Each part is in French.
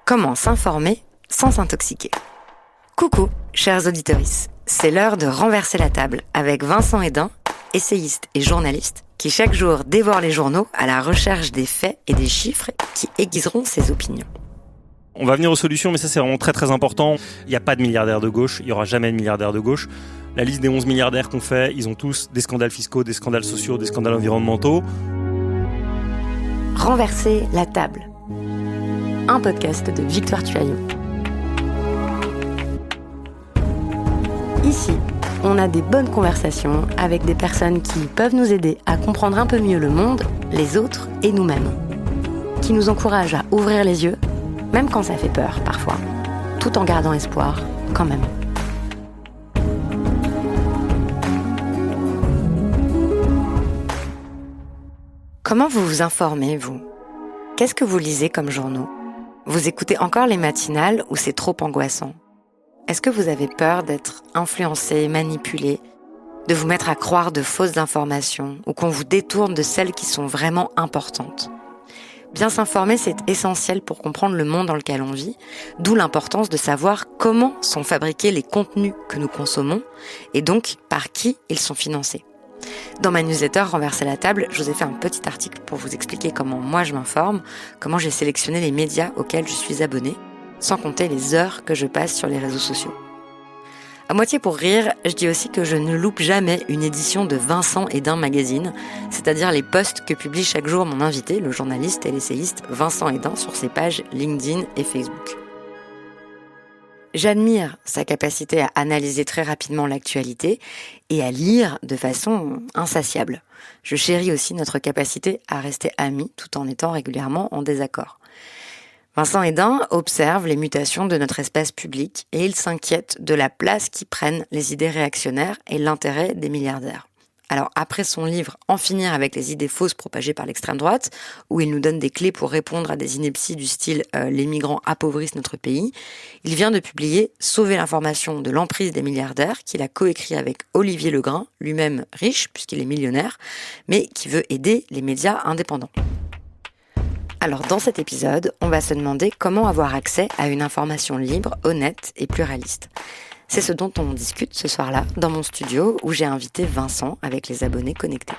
Comment s'informer sans s'intoxiquer? Coucou, chers auditeurs, c'est l'heure de renverser la table avec Vincent Hédin, essayiste et journaliste, qui chaque jour dévore les journaux à la recherche des faits et des chiffres qui aiguiseront ses opinions. On va venir aux solutions, mais ça c'est vraiment très très important. Il n'y a pas de milliardaires de gauche, il n'y aura jamais de milliardaires de gauche. La liste des 11 milliardaires qu'on fait, ils ont tous des scandales fiscaux, des scandales sociaux, des scandales environnementaux. Renverser la table. Un podcast de Victoire Tuaillon. Ici, on a des bonnes conversations avec des personnes qui peuvent nous aider à comprendre un peu mieux le monde, les autres et nous-mêmes. Qui nous encouragent à ouvrir les yeux, même quand ça fait peur parfois, tout en gardant espoir quand même. Comment vous vous informez, vous? Qu'est-ce que vous lisez comme journaux? Vous écoutez encore les matinales ou c'est trop angoissant? Est-ce que vous avez peur d'être influencé, manipulé, de vous mettre à croire de fausses informations ou qu'on vous détourne de celles qui sont vraiment importantes? Bien s'informer, c'est essentiel pour comprendre le monde dans lequel on vit, d'où l'importance de savoir comment sont fabriqués les contenus que nous consommons et donc par qui ils sont financés. Dans ma newsletter Renverser la table, je vous ai fait un petit article pour vous expliquer comment moi je m'informe, comment j'ai sélectionné les médias auxquels je suis abonnée, sans compter les heures que je passe sur les réseaux sociaux. À moitié pour rire, je dis aussi que je ne loupe jamais une édition de Vincent Hédin Magazine, c'est-à-dire les posts que publie chaque jour mon invité, le journaliste et l'essayiste Vincent Hédin, sur ses pages LinkedIn et Facebook. J'admire sa capacité à analyser très rapidement l'actualité et à lire de façon insatiable. Je chéris aussi notre capacité à rester amis tout en étant régulièrement en désaccord. Vincent Hédin observe les mutations de notre espace public et il s'inquiète de la place qu'y prennent les idées réactionnaires et l'intérêt des milliardaires. Alors après son livre « En finir avec les idées fausses propagées par l'extrême droite », où il nous donne des clés pour répondre à des inepties du style « Les migrants appauvrissent notre pays », il vient de publier « Sauver l'information de l'emprise des milliardaires » qu'il a coécrit avec Olivier Legrain, lui-même riche puisqu'il est millionnaire, mais qui veut aider les médias indépendants. Alors dans cet épisode, on va se demander comment avoir accès à une information libre, honnête et pluraliste. C'est ce dont on discute ce soir-là dans mon studio où j'ai invité Vincent avec les abonnés connectés.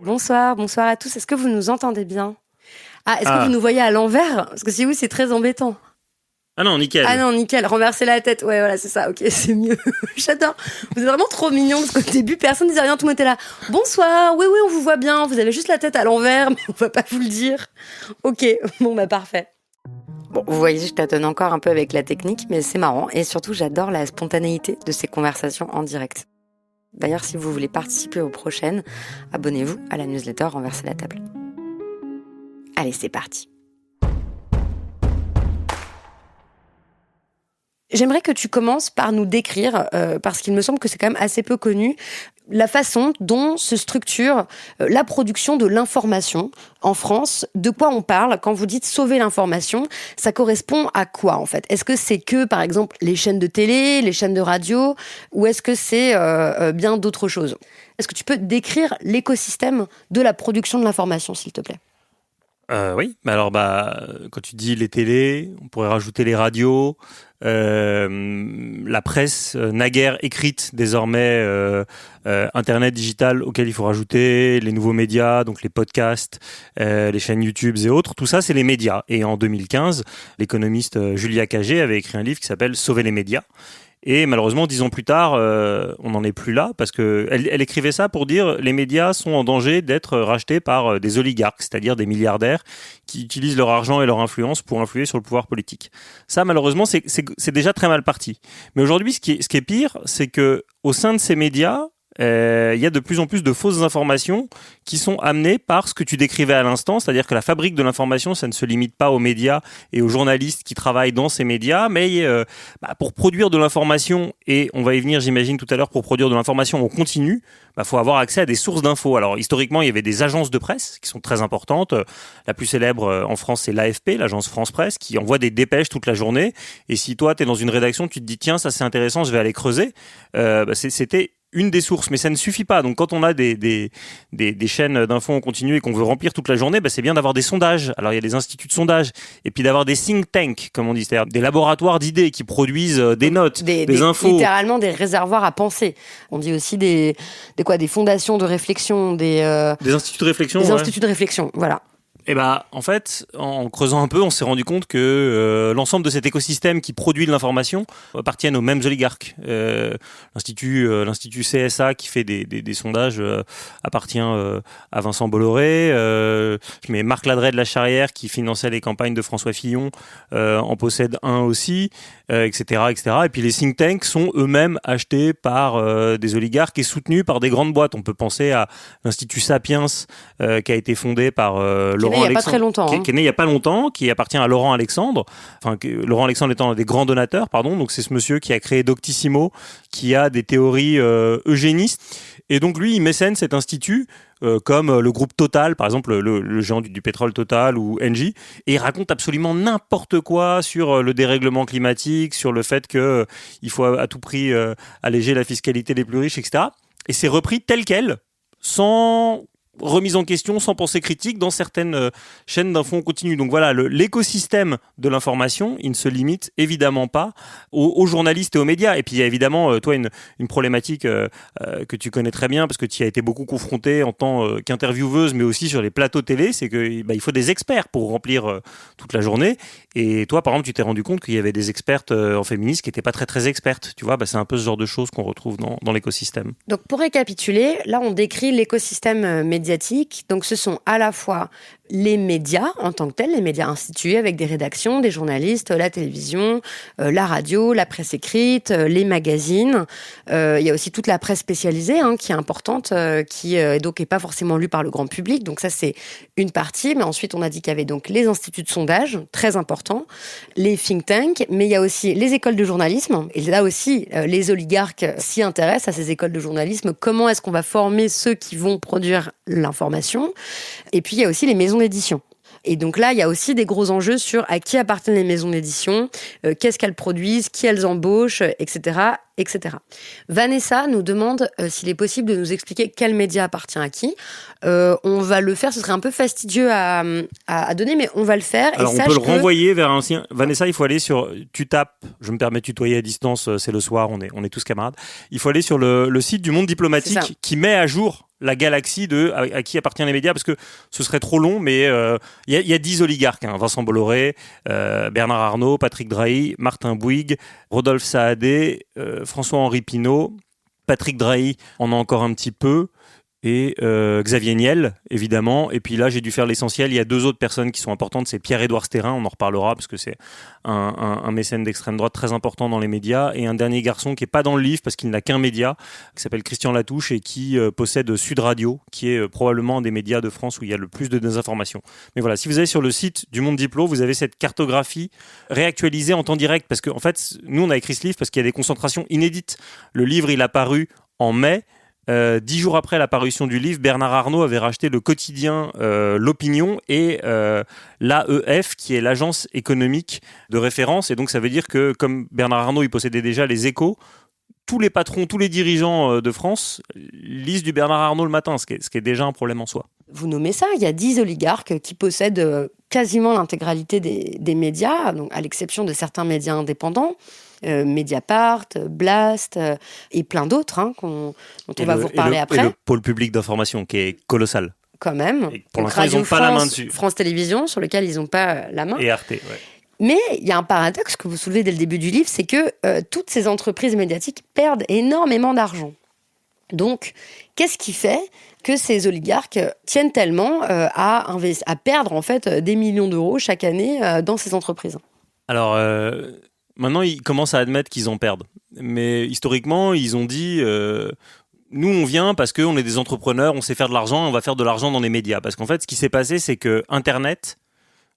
Bonsoir à tous. Est-ce que vous nous entendez bien? Est-ce que vous nous voyez à l'envers? Parce que si oui, c'est très embêtant. Ah non, nickel. Renverser la tête. Ouais, voilà, c'est ça. Ok, c'est mieux. J'adore. Vous êtes vraiment trop mignons parce qu'au début, personne ne disait rien. Tout le monde était là. Bonsoir. Oui, on vous voit bien. Vous avez juste la tête à l'envers, mais on va pas vous le dire. Ok. Bon, parfait. Bon, vous voyez, je tâtonne encore un peu avec la technique, mais c'est marrant. Et surtout, j'adore la spontanéité de ces conversations en direct. D'ailleurs, si vous voulez participer aux prochaines, abonnez-vous à la newsletter Renverser la table. Allez, c'est parti. J'aimerais que tu commences par nous décrire, parce qu'il me semble que c'est quand même assez peu connu, la façon dont se structure la production de l'information en France. De quoi on parle quand vous dites sauver l'information? Ça correspond à quoi en fait? Est-ce que c'est que par exemple les chaînes de télé, les chaînes de radio, ou est-ce que c'est bien d'autres choses? Est-ce que tu peux décrire l'écosystème de la production de l'information, s'il te plaît? Oui, alors quand tu dis les télés, on pourrait rajouter les radios, la presse naguère écrite, désormais Internet digital auquel il faut rajouter les nouveaux médias, donc les podcasts, les chaînes YouTube et autres. Tout ça, c'est les médias. Et en 2015, l'économiste Julia Cagé avait écrit un livre qui s'appelle « Sauver les médias ». Et malheureusement, 10 ans plus tard, on n'en est plus là parce que elle écrivait ça pour dire les médias sont en danger d'être rachetés par des oligarques, c'est-à-dire des milliardaires qui utilisent leur argent et leur influence pour influer sur le pouvoir politique. Ça, malheureusement, c'est déjà très mal parti. Mais aujourd'hui, ce qui est pire, c'est que au sein de ces médias, il y a de plus en plus de fausses informations qui sont amenées par ce que tu décrivais à l'instant, c'est-à-dire que la fabrique de l'information, ça ne se limite pas aux médias et aux journalistes qui travaillent dans ces médias, mais pour produire de l'information, et on va y venir j'imagine tout à l'heure, pour produire de l'information en continu, faut avoir accès à des sources d'infos. Alors historiquement, il y avait des agences de presse qui sont très importantes. La plus célèbre en France, c'est l'AFP, l'agence France Presse, qui envoie des dépêches toute la journée, et si toi, tu es dans une rédaction, tu te dis tiens, ça c'est intéressant, je vais aller creuser, c'était une des sources, mais ça ne suffit pas. Donc quand on a des chaînes d'infos en continu et qu'on veut remplir toute la journée, c'est bien d'avoir des sondages. Alors il y a des instituts de sondage, et puis d'avoir des think tanks, comme on dit, c'est-à-dire des laboratoires d'idées qui produisent des notes, des infos. Littéralement des réservoirs à penser. On dit aussi des fondations de réflexion, des instituts de réflexion. Des instituts de réflexion, voilà. Et en fait, en creusant un peu, on s'est rendu compte que l'ensemble de cet écosystème qui produit de l'information appartiennent aux mêmes oligarques. L'Institut CSA qui fait des sondages appartient à Vincent Bolloré, mais Marc Ladret de la Charrière qui finançait les campagnes de François Fillon en possède un aussi, etc., etc. Et puis les think tanks sont eux-mêmes achetés par des oligarques et soutenus par des grandes boîtes. On peut penser à l'Institut Sapiens qui a été fondé par Laurent il n'y a pas très longtemps. Qui est né il n'y a pas longtemps, qui appartient à Laurent Alexandre. Laurent Alexandre étant un des grands donateurs, donc c'est ce monsieur qui a créé Doctissimo, qui a des théories eugénistes. Et donc lui, il mécène cet institut comme le groupe Total, par exemple le géant du pétrole Total ou Engie, et il raconte absolument n'importe quoi sur le dérèglement climatique, sur le fait qu'il faut à tout prix alléger la fiscalité des plus riches, etc. Et c'est repris tel quel, sans remise en question, sans pensée critique dans certaines chaînes d'infos en continu. Donc voilà, l'écosystème de l'information, il ne se limite évidemment pas aux journalistes et aux médias. Et puis il y a évidemment, toi, une problématique que tu connais très bien, parce que tu y as été beaucoup confrontée en tant qu'intervieweuse, mais aussi sur les plateaux télé, c'est qu'il faut des experts pour remplir toute la journée. Et toi, par exemple, tu t'es rendu compte qu'il y avait des expertes en féminisme qui n'étaient pas très très expertes. Tu vois, c'est un peu ce genre de choses qu'on retrouve dans l'écosystème. Donc pour récapituler, là on décrit l'écosystème médiatique. Donc ce sont à la fois les médias en tant que tels, les médias institués avec des rédactions, des journalistes, la télévision, la radio, la presse écrite, les magazines. Il y a aussi toute la presse spécialisée qui est importante, qui donc est pas forcément lue par le grand public. Donc ça c'est une partie. Mais ensuite on a dit qu'il y avait donc les instituts de sondage, très importants, les think tanks, mais il y a aussi les écoles de journalisme. Et là aussi les oligarques s'y intéressent à ces écoles de journalisme. Comment est-ce qu'on va former ceux qui vont produire l'information? Et puis il y a aussi les maisons d'édition. Et donc là, il y a aussi des gros enjeux sur à qui appartiennent les maisons d'édition, qu'est-ce qu'elles produisent, qui elles embauchent, etc., etc. Vanessa nous demande s'il est possible de nous expliquer quel média appartient à qui. On va le faire, ce serait un peu fastidieux à donner, mais on va le faire. Alors on peut le renvoyer vers un sien. Vanessa, il faut aller sur, tu tapes, je me permets de tutoyer à distance, c'est le soir, on est tous camarades. Il faut aller sur le site du Monde Diplomatique qui met à jour la galaxie de à qui appartiennent les médias, parce que ce serait trop long, mais il y a 10 oligarques, Vincent Bolloré, Bernard Arnault, Patrick Drahi, Martin Bouygues, Rodolphe Saadé, François-Henri Pinault, Patrick Drahi en a encore un petit peu, et Xavier Niel, évidemment. Et puis là, j'ai dû faire l'essentiel. Il y a 2 autres personnes qui sont importantes. C'est Pierre-Édouard Stérin, on en reparlera, parce que c'est un mécène d'extrême droite très important dans les médias. Et un dernier garçon qui n'est pas dans le livre, parce qu'il n'a qu'un média, qui s'appelle Christian Latouche, et qui possède Sud Radio, qui est probablement un des médias de France où il y a le plus de désinformation. Mais voilà, si vous allez sur le site du Monde Diplo, vous avez cette cartographie réactualisée en temps direct. Parce qu'en fait, nous, on a écrit ce livre parce qu'il y a des concentrations inédites. Le livre, il a paru en mai. 10 jours après la parution du livre, Bernard Arnault avait racheté le quotidien L'Opinion et l'AEF, qui est l'agence économique de référence. Et donc ça veut dire que comme Bernard Arnault, il possédait déjà les Échos, tous les patrons, tous les dirigeants de France lisent du Bernard Arnault le matin, ce qui est déjà un problème en soi. Vous nommez ça, il y a 10 oligarques qui possèdent quasiment l'intégralité des médias, donc à l'exception de certains médias indépendants. Mediapart, Blast et plein d'autres dont on va vous reparler après. Et le pôle public d'information qui est colossal. Quand même. Et pour l'instant, ils n'ont pas la main dessus. France Télévisions, sur lequel ils n'ont pas la main. Et Arte, ouais. Mais il y a un paradoxe que vous soulevez dès le début du livre, c'est que toutes ces entreprises médiatiques perdent énormément d'argent. Donc, qu'est-ce qui fait que ces oligarques tiennent tellement à perdre en fait des millions d'euros chaque année dans ces entreprises? Alors, maintenant, ils commencent à admettre qu'ils en perdent. Mais historiquement, ils ont dit nous, on vient parce qu'on est des entrepreneurs, on sait faire de l'argent, on va faire de l'argent dans les médias. Parce qu'en fait, ce qui s'est passé, c'est que Internet,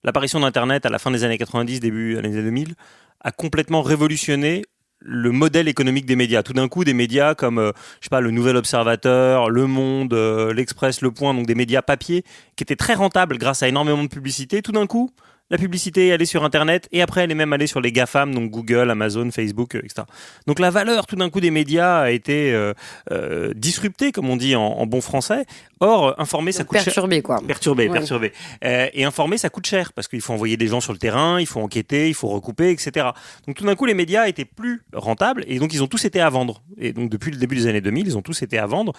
l'apparition d'Internet à la fin des années 90, début des années 2000, a complètement révolutionné le modèle économique des médias. Tout d'un coup, des médias comme le Nouvel Observateur, Le Monde, l'Express, Le Point, donc des médias papier qui étaient très rentables grâce à énormément de publicité. Tout d'un coup, la publicité est allée sur Internet et après elle est même allée sur les GAFAM, donc Google, Amazon, Facebook, etc. Donc la valeur tout d'un coup des médias a été disruptée, comme on dit en bon français. Or, informer, ça coûte cher. Perturbé, quoi. Perturbé. Et informer, ça coûte cher parce qu'il faut envoyer des gens sur le terrain, il faut enquêter, il faut recouper, etc. Donc tout d'un coup, les médias étaient plus rentables et donc ils ont tous été à vendre. Et donc depuis le début des années 2000, ils ont tous été à vendre.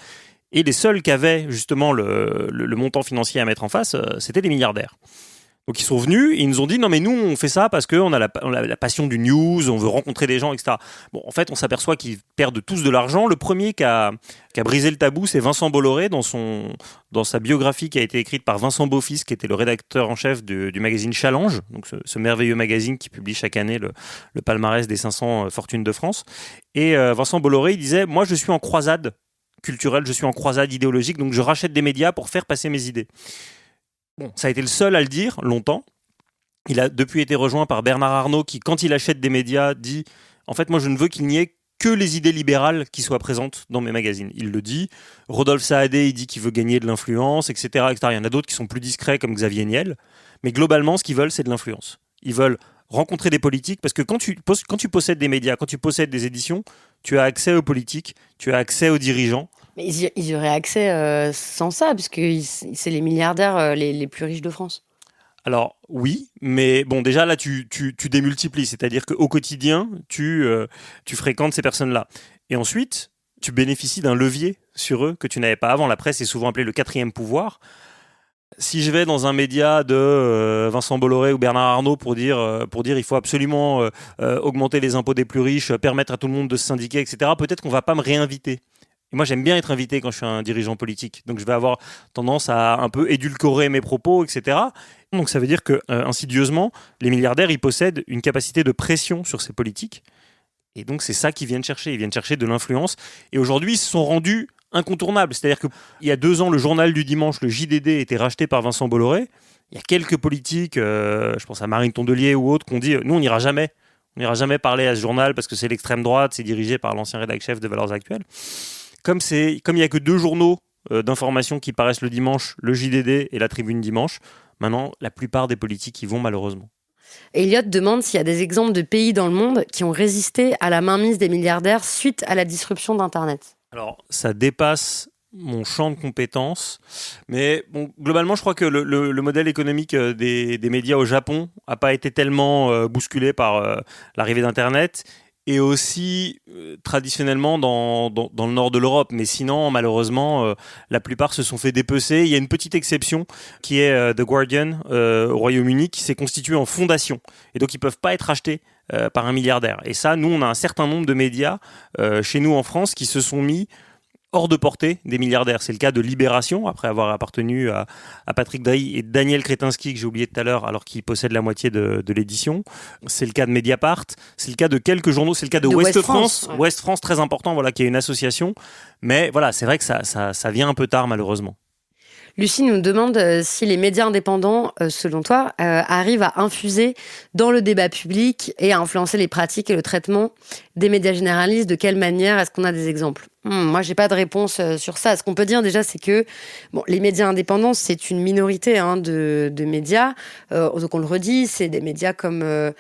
Et les seuls qui avaient justement le montant financier à mettre en face, c'était les milliardaires. Donc ils sont venus et ils nous ont dit non mais nous on fait ça parce qu'on a la passion du news, on veut rencontrer des gens, etc. Bon, en fait on s'aperçoit qu'ils perdent tous de l'argent. Le premier qui a brisé le tabou, c'est Vincent Bolloré dans sa biographie qui a été écrite par Vincent Beaufils, qui était le rédacteur en chef du magazine Challenge, donc ce merveilleux magazine qui publie chaque année le palmarès des 500 fortunes de France. Et Vincent Bolloré il disait moi je suis en croisade culturelle, je suis en croisade idéologique, donc je rachète des médias pour faire passer mes idées. Bon, ça a été le seul à le dire longtemps. Il a depuis été rejoint par Bernard Arnault qui, quand il achète des médias, dit « En fait, moi, je ne veux qu'il n'y ait que les idées libérales qui soient présentes dans mes magazines. » Il le dit. Rodolphe Saadé, il dit qu'il veut gagner de l'influence, etc., etc. Il y en a d'autres qui sont plus discrets, comme Xavier Niel. Mais globalement, ce qu'ils veulent, c'est de l'influence. Ils veulent rencontrer des politiques, parce que quand tu possèdes des médias, quand tu possèdes des éditions, tu as accès aux politiques, tu as accès aux dirigeants. Mais ils y auraient accès sans ça, puisque c'est les milliardaires les plus riches de France. Alors oui, mais bon déjà là tu démultiplies, c'est-à-dire qu'au quotidien tu fréquentes ces personnes-là. Et ensuite tu bénéficies d'un levier sur eux que tu n'avais pas avant. La presse est souvent appelée le quatrième pouvoir. Si je vais dans un média de Vincent Bolloré ou Bernard Arnault pour dire il faut absolument augmenter les impôts des plus riches, permettre à tout le monde de se syndiquer, etc., peut-être qu'on va pas me réinviter. Et moi, j'aime bien être invité quand je suis un dirigeant politique. Donc, je vais avoir tendance à un peu édulcorer mes propos, etc. Donc, ça veut dire que, insidieusement, les milliardaires, ils possèdent une capacité de pression sur ces politiques. Et donc, c'est ça qu'ils viennent chercher. Ils viennent chercher de l'influence. Et aujourd'hui, ils se sont rendus incontournables. C'est-à-dire qu'il y a 2 ans, le journal du dimanche, le JDD, était racheté par Vincent Bolloré. Il y a quelques politiques, je pense à Marine Tondelier ou autres, qui ont dit « Nous, on n'ira jamais. On n'ira jamais parler à ce journal parce que c'est l'extrême droite, c'est dirigé par l'ancien rédacteur-chef de Valeurs Actuelles. » Comme il n'y a que 2 journaux d'information qui paraissent le dimanche, le JDD et la Tribune dimanche, maintenant, la plupart des politiques y vont malheureusement. Elliot demande s'il y a des exemples de pays dans le monde qui ont résisté à la mainmise des milliardaires suite à la disruption d'Internet. Alors, ça dépasse mon champ de compétences, mais bon, globalement, je crois que le modèle économique des médias au Japon n'a pas été tellement bousculé par l'arrivée d'Internet. Et aussi traditionnellement dans le nord de l'Europe. Mais sinon, malheureusement, la plupart se sont fait dépecer. Il y a une petite exception qui est The Guardian au Royaume-Uni qui s'est constituée en fondation. Et donc, ils ne peuvent pas être achetés par un milliardaire. Et ça, nous, on a un certain nombre de médias chez nous en France qui se sont mis hors de portée des milliardaires. C'est le cas de Libération, après avoir appartenu à Patrick Drahi et Daniel Kretinsky, que j'ai oublié tout à l'heure, alors qu'il possède la moitié de l'édition. C'est le cas de Mediapart, c'est le cas de quelques journaux, c'est le cas de Ouest France. Ouais. Ouest France, très important, voilà, qui est une association. Mais voilà, c'est vrai que ça vient un peu tard, malheureusement. Lucie nous demande si les médias indépendants, selon toi, arrivent à infuser dans le débat public et à influencer les pratiques et le traitement des médias généralistes. De quelle manière? Est-ce qu'on a des exemples? Moi, j'ai pas de réponse sur ça. Ce qu'on peut dire déjà, c'est que les médias indépendants, c'est une minorité de médias. Donc on le redit, c'est des médias comme...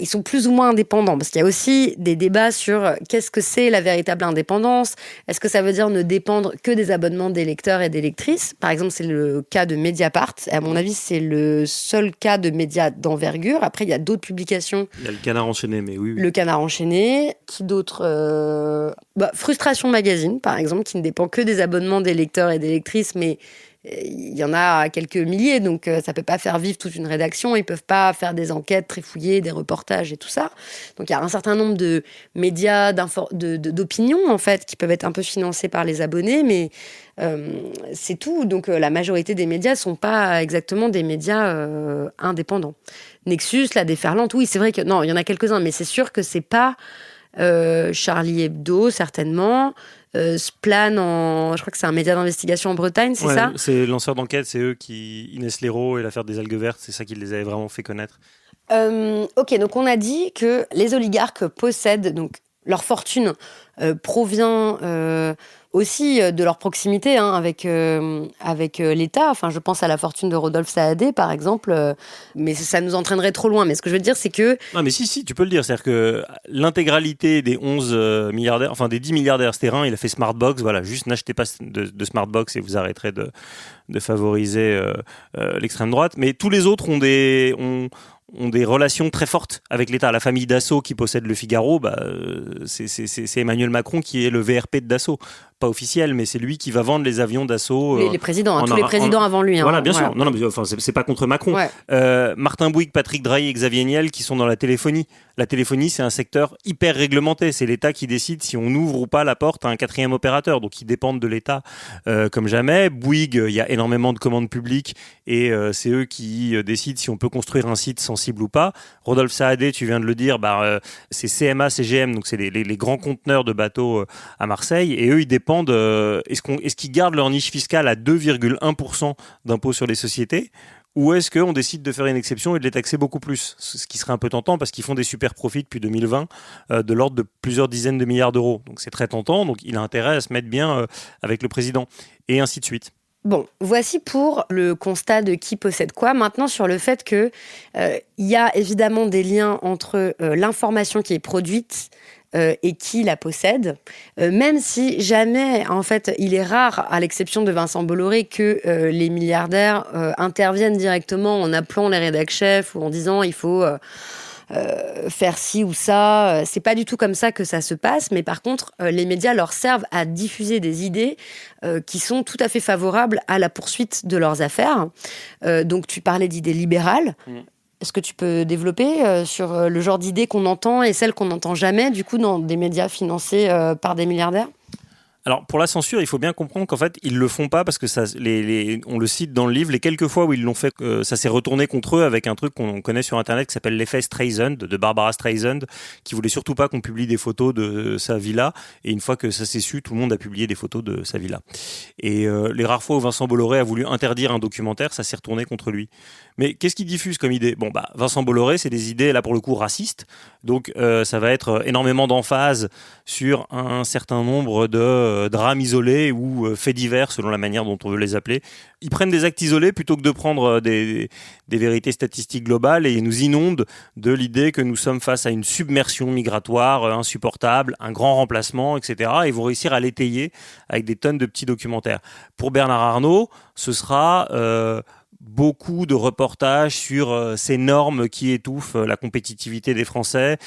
ils sont plus ou moins indépendants, parce qu'il y a aussi des débats sur qu'est-ce que c'est la véritable indépendance. Est-ce que ça veut dire ne dépendre que des abonnements des lecteurs et des lectrices? Par exemple, c'est le cas de Mediapart. À mon avis, c'est le seul cas de médias d'envergure. Après, il y a d'autres publications. Il y a le Canard enchaîné, mais oui. Le Canard enchaîné. Qui d'autre? Frustration Magazine, par exemple, qui ne dépend que des abonnements des lecteurs et des lectrices, mais il y en a quelques milliers, donc ça peut pas faire vivre toute une rédaction. Ils peuvent pas faire des enquêtes très fouillées, des reportages et tout ça. Donc il y a un certain nombre de médias d'opinion en fait qui peuvent être un peu financés par les abonnés, mais c'est tout. Donc la majorité des médias sont pas exactement des médias indépendants. Nexus, La Déferlante, oui, c'est vrai que non, il y en a quelques-uns, mais c'est sûr que c'est pas Charlie Hebdo certainement. Splan, je crois que c'est un média d'investigation en Bretagne, c'est ça? C'est lanceurs d'enquête, c'est eux qui, Inès Léraud et l'affaire des algues vertes, c'est ça qui les avait vraiment fait connaître. Ok, donc on a dit que les oligarques possèdent donc Leur fortune provient aussi de leur proximité avec l'État. Enfin, je pense à la fortune de Rodolphe Saadé, par exemple, mais ça nous entraînerait trop loin. Mais ce que je veux dire, c'est que... Non, mais si, tu peux le dire. C'est-à-dire que l'intégralité des 11 milliardaires, enfin des 10 milliardaires, c'était il a fait Smartbox. Voilà, juste n'achetez pas de Smartbox et vous arrêterez de favoriser l'extrême droite. Mais tous les autres ont des relations très fortes avec l'État. La famille Dassault qui possède le Figaro, c'est Emmanuel Macron qui est le VRP de Dassault. Pas officiel, mais c'est lui qui va vendre les avions d'assaut. Les présidents, tous les présidents avant lui. Voilà, bien sûr. Non, mais enfin, c'est pas contre Macron. Ouais. Martin Bouygues, Patrick Drahi et Xavier Niel qui sont dans la téléphonie. La téléphonie, c'est un secteur hyper réglementé. C'est l'État qui décide si on ouvre ou pas la porte à un quatrième opérateur. Donc, ils dépendent de l'État comme jamais. Bouygues, il y a énormément de commandes publiques et c'est eux qui décident si on peut construire un site sensible ou pas. Rodolphe Saadé, tu viens de le dire, c'est CMA, CGM, donc c'est les grands conteneurs de bateaux à Marseille. Et eux, ils dépendent. Est-ce qu'ils gardent leur niche fiscale à 2,1% d'impôt sur les sociétés ou est-ce qu'on décide de faire une exception et de les taxer beaucoup plus, ce qui serait un peu tentant parce qu'ils font des super profits depuis 2020 de l'ordre de plusieurs dizaines de milliards d'euros. Donc c'est très tentant, donc il a intérêt à se mettre bien avec le président et ainsi de suite. Bon, voici pour le constat de qui possède quoi. Maintenant, sur le fait que y a évidemment des liens entre l'information qui est produite et qui la possède, même si jamais, en fait, il est rare, à l'exception de Vincent Bolloré, que les milliardaires interviennent directement en appelant les rédac-chefs ou en disant il faut faire ci ou ça. C'est pas du tout comme ça que ça se passe, mais par contre, les médias leur servent à diffuser des idées qui sont tout à fait favorables à la poursuite de leurs affaires. Donc, tu parlais d'idées libérales. Est-ce que tu peux développer sur le genre d'idées qu'on entend et celles qu'on n'entend jamais, du coup, dans des médias financés par des milliardaires ? Alors, pour la censure, il faut bien comprendre qu'en fait, ils le font pas parce que ça, on le cite dans le livre, les quelques fois où ils l'ont fait, ça s'est retourné contre eux avec un truc qu'on connaît sur Internet qui s'appelle l'effet Streisand, de Barbara Streisand, qui voulait surtout pas qu'on publie des photos de sa villa. Et une fois que ça s'est su, tout le monde a publié des photos de sa villa. Et les rares fois où Vincent Bolloré a voulu interdire un documentaire, ça s'est retourné contre lui. Mais qu'est-ce qu'il diffuse comme idée ? Bon, Vincent Bolloré, c'est des idées, là, pour le coup, racistes. Donc, ça va être énormément d'emphase sur un certain nombre de drames isolés ou faits divers, selon la manière dont on veut les appeler. Ils prennent des actes isolés plutôt que de prendre des vérités statistiques globales et ils nous inondent de l'idée que nous sommes face à une submersion migratoire insupportable, un grand remplacement, etc. Et ils vont réussir à l'étayer avec des tonnes de petits documentaires. Pour Bernard Arnault, ce sera beaucoup de reportages sur ces normes qui étouffent la compétitivité des Français,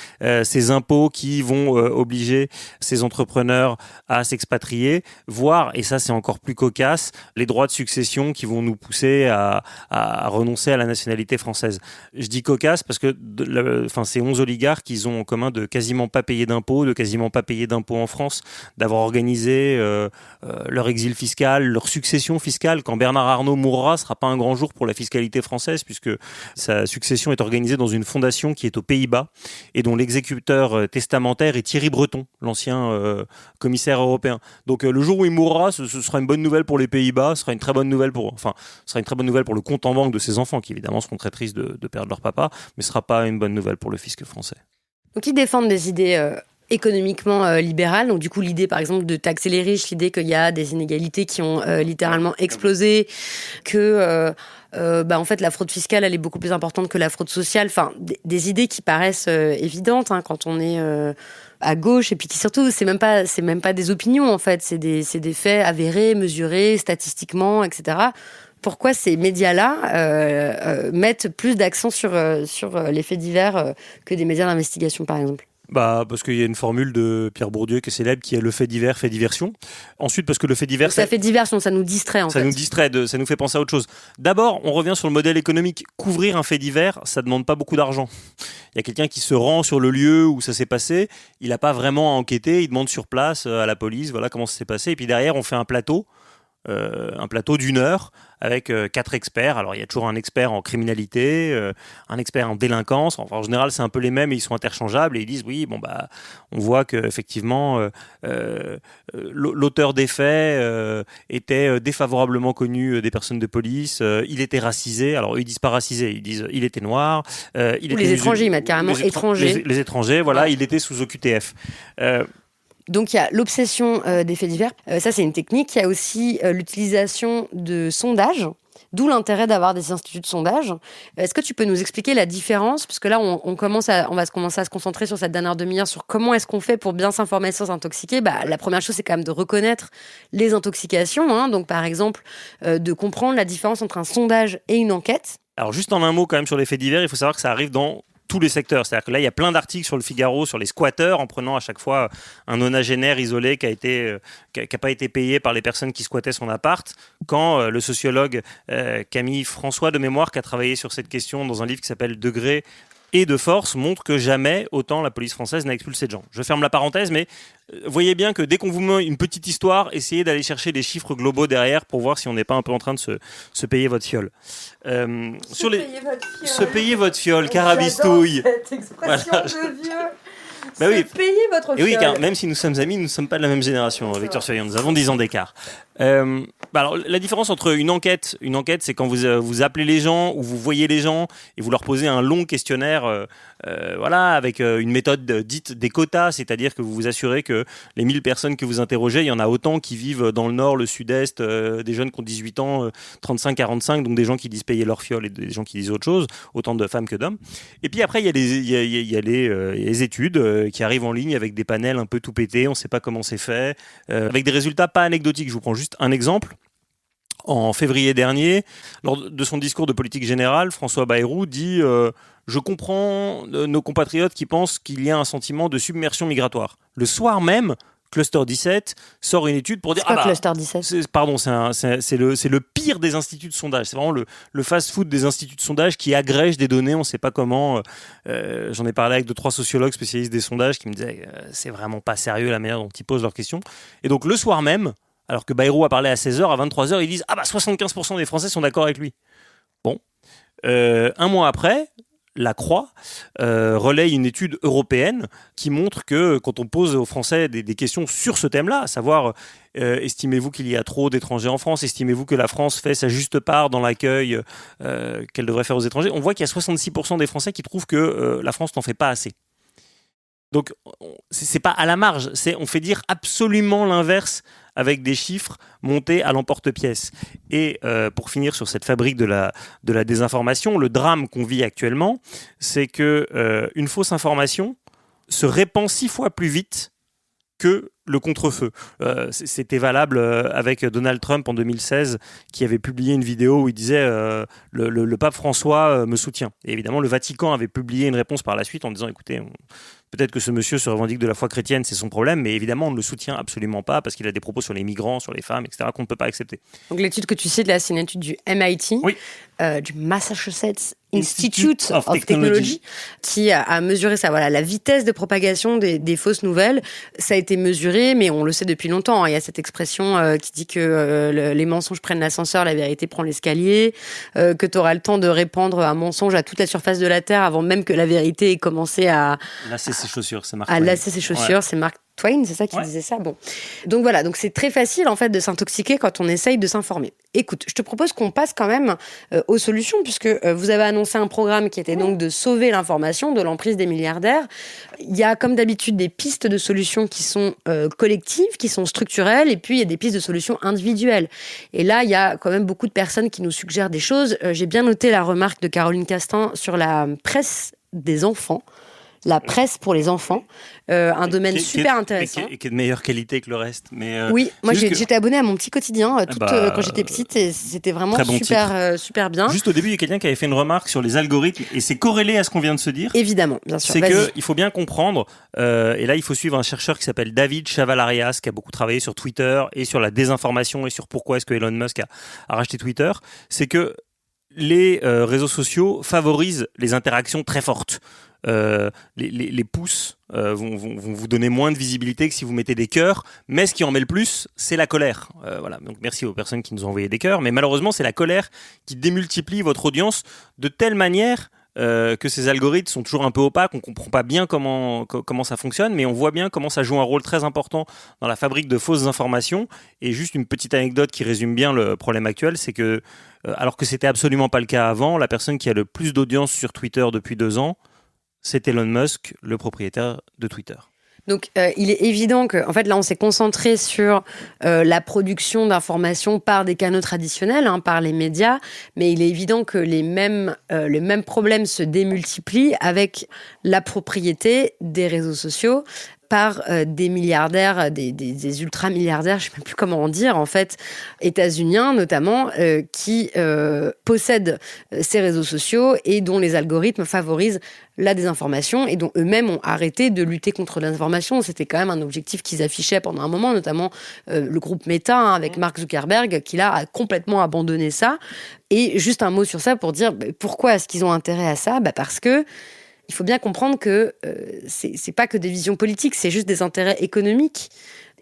ces impôts qui vont obliger ces entrepreneurs à s'expatrier, voire, et ça c'est encore plus cocasse, les droits de succession qui vont nous pousser à renoncer à la nationalité française. Je dis cocasse parce que ces 11 oligarques, ils ont en commun de quasiment pas payer d'impôts, en France, d'avoir organisé leur exil fiscal, leur succession fiscale. Quand Bernard Arnault mourra, ce sera pas un grand jour pour la fiscalité française puisque sa succession est organisée dans une fondation qui est aux Pays-Bas et dont l'exécuteur testamentaire est Thierry Breton, l'ancien commissaire européen. Donc le jour où il mourra, ce sera une bonne nouvelle pour les Pays-Bas, ce sera une très bonne nouvelle pour le compte en banque de ses enfants qui évidemment seront très tristes de perdre leur papa, mais ce sera pas une bonne nouvelle pour le fisc français. Donc ils défendent des idées économiquement libérales, donc du coup l'idée par exemple de taxer les riches, l'idée qu'il y a des inégalités qui ont littéralement explosé, que en fait la fraude fiscale elle est beaucoup plus importante que la fraude sociale, enfin des idées qui paraissent évidentes quand on est à gauche et puis qui surtout c'est même pas des opinions en fait, c'est des faits avérés, mesurés statistiquement, etc. Pourquoi ces médias-là mettent plus d'accent sur les faits divers que des médias d'investigation par exemple ? Parce qu'il y a une formule de Pierre Bourdieu qui est célèbre, qui est le fait divers fait diversion. Ensuite, parce que le fait divers... Ça fait diversion, ça nous distrait en fait. Ça nous distrait, ça nous fait penser à autre chose. D'abord, on revient sur le modèle économique. Couvrir un fait divers, ça ne demande pas beaucoup d'argent. Il y a quelqu'un qui se rend sur le lieu où ça s'est passé, il n'a pas vraiment à enquêter, il demande sur place à la police, voilà comment ça s'est passé, et puis derrière, on fait un plateau un plateau d'1 heure avec 4 experts. Alors il y a toujours un expert en criminalité, un expert en délinquance. Enfin, en général, c'est un peu les mêmes et ils sont interchangeables et ils disent oui, on voit que effectivement l'auteur des faits était défavorablement connu des personnes de police. Il était racisé. Alors eux, ils disent pas racisé, ils disent il était noir. Ou les étrangers, ils mettent carrément étrangers. Les étrangers, voilà, il était sous OQTF. Donc il y a l'obsession des faits divers, ça c'est une technique. Il y a aussi l'utilisation de sondages, d'où l'intérêt d'avoir des instituts de sondage. Est-ce que tu peux nous expliquer la différence? Parce que là on va commencer à se concentrer sur cette dernière demi-heure, sur comment est-ce qu'on fait pour bien s'informer sans s'intoxiquer. La première chose c'est quand même de reconnaître les intoxications, donc par exemple de comprendre la différence entre un sondage et une enquête. Alors juste en un mot quand même sur les faits divers, il faut savoir que ça arrive dans tous les secteurs. C'est-à-dire que là, il y a plein d'articles sur le Figaro sur les squatteurs, en prenant à chaque fois un nonagénaire isolé qui a pas été payé par les personnes qui squattaient son appart, quand le sociologue Camille François de mémoire, qui a travaillé sur cette question dans un livre qui s'appelle Degré et de force, montre que jamais autant la police française n'a expulsé de gens. Je ferme la parenthèse, mais voyez bien que dès qu'on vous met une petite histoire, essayez d'aller chercher des chiffres globaux derrière pour voir si on n'est pas un peu en train de se payer votre fiole. Se payer votre fiole, carabistouille. Cette expression voilà. de vieux. Oui. Payer votre fiole. Et oui, car même si nous sommes amis, nous ne sommes pas de la même génération, Victor Surillon. Nous avons 10 ans d'écart. Alors, la différence entre une enquête, c'est quand vous appelez les gens ou vous voyez les gens et vous leur posez un long questionnaire, avec une méthode dite des quotas, c'est-à-dire que vous vous assurez que les 1000 personnes que vous interrogez, il y en a autant qui vivent dans le nord, le sud-est, des jeunes qui ont 18 ans, 35, 45, donc des gens qui disent payer leur fiole et des gens qui disent autre chose, autant de femmes que d'hommes. Et puis après, il y a les études qui arrivent en ligne avec des panels un peu tout pétés, on ne sait pas comment c'est fait, avec des résultats pas anecdotiques. Je vous prends juste un exemple. En février dernier, lors de son discours de politique générale, François Bayrou dit je comprends nos compatriotes qui pensent qu'il y a un sentiment de submersion migratoire. Le soir même, Cluster 17 sort une étude pour dire Cluster 17 c'est le pire des instituts de sondage. C'est vraiment le fast-food des instituts de sondage qui agrège des données, on ne sait pas comment. J'en ai parlé avec 2-3 sociologues spécialistes des sondages qui me disaient c'est vraiment pas sérieux la manière dont ils posent leurs questions. Et donc le soir même, alors que Bayrou a parlé à 16h, à 23h, ils disent 75% des Français sont d'accord avec lui. Bon. Un mois après, La Croix relaye une étude européenne qui montre que quand on pose aux Français des questions sur ce thème-là, à savoir estimez-vous qu'il y a trop d'étrangers en France, estimez-vous que la France fait sa juste part dans l'accueil qu'elle devrait faire aux étrangers, on voit qu'il y a 66% des Français qui trouvent que la France n'en fait pas assez. Donc, c'est pas à la marge, on fait dire absolument l'inverse avec des chiffres montés à l'emporte-pièce. Et pour finir sur cette fabrique de la désinformation, le drame qu'on vit actuellement, c'est que une fausse information se répand 6 fois plus vite que le contre-feu. C'était valable avec Donald Trump en 2016, qui avait publié une vidéo où il disait le pape François me soutient. Et évidemment, le Vatican avait publié une réponse par la suite en disant écoutez, peut-être que ce monsieur se revendique de la foi chrétienne, c'est son problème, mais évidemment, on ne le soutient absolument pas parce qu'il a des propos sur les migrants, sur les femmes, etc., qu'on ne peut pas accepter. Donc l'étude que tu cites là, c'est une étude du MIT, oui. Du Massachusetts Institute of Technology, qui a mesuré ça, la vitesse de propagation des fausses nouvelles. Ça a été mesuré, mais on le sait depuis longtemps. Il y a cette expression qui dit que les mensonges prennent l'ascenseur, la vérité prend l'escalier, que tu auras le temps de répandre un mensonge à toute la surface de la Terre avant même que la vérité ait commencé à lasser ses chaussures, c'est Mark Twain. À lasser ses chaussures, ouais. C'est Mark Twain, c'est ça qui disait ça. Bon, donc voilà, donc c'est très facile en fait de s'intoxiquer quand on essaye de s'informer. Écoute, je te propose qu'on passe quand même aux solutions, puisque vous avez annoncé un programme qui était donc de sauver l'information de l'emprise des milliardaires. Il y a comme d'habitude des pistes de solutions qui sont collectives, qui sont structurelles, et puis il y a des pistes de solutions individuelles. Et là, il y a quand même beaucoup de personnes qui nous suggèrent des choses. J'ai bien noté la remarque de Caroline Castin sur la presse des enfants. La presse pour les enfants, un domaine super intéressant. Et qui est de meilleure qualité que le reste. Mais oui, moi j'étais abonnée à mon petit quotidien quand j'étais petite et c'était vraiment super bien. Juste au début, il y a quelqu'un qui avait fait une remarque sur les algorithmes et c'est corrélé à ce qu'on vient de se dire. Évidemment, bien sûr. C'est qu'il faut bien comprendre, et là il faut suivre un chercheur qui s'appelle David Chavalarias, qui a beaucoup travaillé sur Twitter et sur la désinformation et sur pourquoi est-ce que Elon Musk a racheté Twitter. C'est que les réseaux sociaux favorisent les interactions très fortes. Les pouces vont vous donner moins de visibilité que si vous mettez des cœurs, mais ce qui en met le plus, c'est la colère. Voilà. Donc merci aux personnes qui nous ont envoyé des cœurs, mais malheureusement, c'est la colère qui démultiplie votre audience de telle manière que ces algorithmes sont toujours un peu opaques, on ne comprend pas bien comment ça fonctionne, mais on voit bien comment ça joue un rôle très important dans la fabrique de fausses informations. Et juste une petite anecdote qui résume bien le problème actuel, c'est que, alors que c'était absolument pas le cas avant, la personne qui a le plus d'audience sur Twitter depuis 2 ans, c'est Elon Musk, le propriétaire de Twitter. Donc, il est évident que, en fait, là, on s'est concentré sur la production d'informations par des canaux traditionnels, par les médias, mais il est évident que les mêmes problèmes se démultiplient avec la propriété des réseaux sociaux par des milliardaires, des ultra-milliardaires, je ne sais même plus comment en dire, en fait, états-uniens notamment, qui possèdent ces réseaux sociaux et dont les algorithmes favorisent la désinformation et dont eux-mêmes ont arrêté de lutter contre la désinformation. C'était quand même un objectif qu'ils affichaient pendant un moment, notamment le groupe Meta avec Mark Zuckerberg, qui là a complètement abandonné ça. Et juste un mot sur ça pour dire pourquoi est-ce qu'ils ont intérêt à ça ? Parce que il faut bien comprendre que c'est pas que des visions politiques, c'est juste des intérêts économiques.